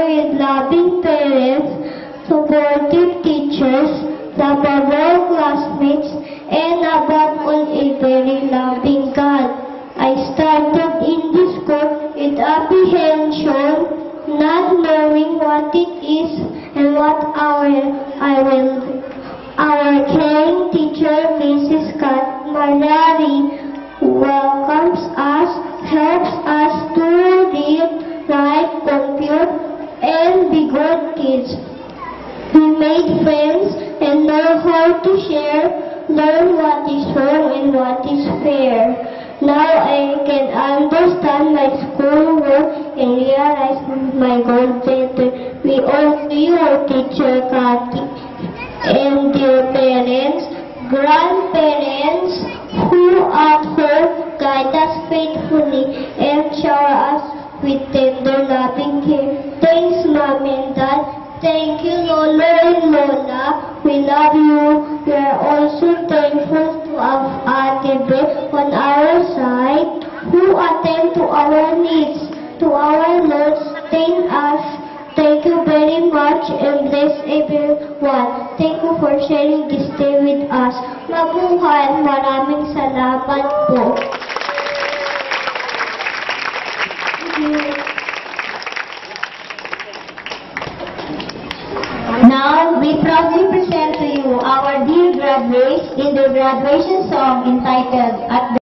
with loving parents, supportive teachers, lovable classmates, and above all, a very loving God. I started in this school with apprehension, not knowing what it is and what our caring teacher, Mrs. Kat Marari, welcomes us, helps us to read, write, compute, and be good kids. We made friends and know how to share, learn what is wrong and what is fair. Now I can understand my schoolwork and realize my goal better. We all knew our teacher, Kati, and dear parents, grandparents, who at home guide us faithfully and shower us with tender loving care. Thanks, Mom and Dad. Thank you, Lolo and Lola. We love you. We are also thankful to have Ate Beth on our side, who attend to our needs, to our Lord, sustain us. Thank you very much and bless everyone. Thank you for sharing this day with us. Mabuhay. Maraming salamat po. Thank you. Now, we proudly present to you our dear graduates in their graduation song entitled At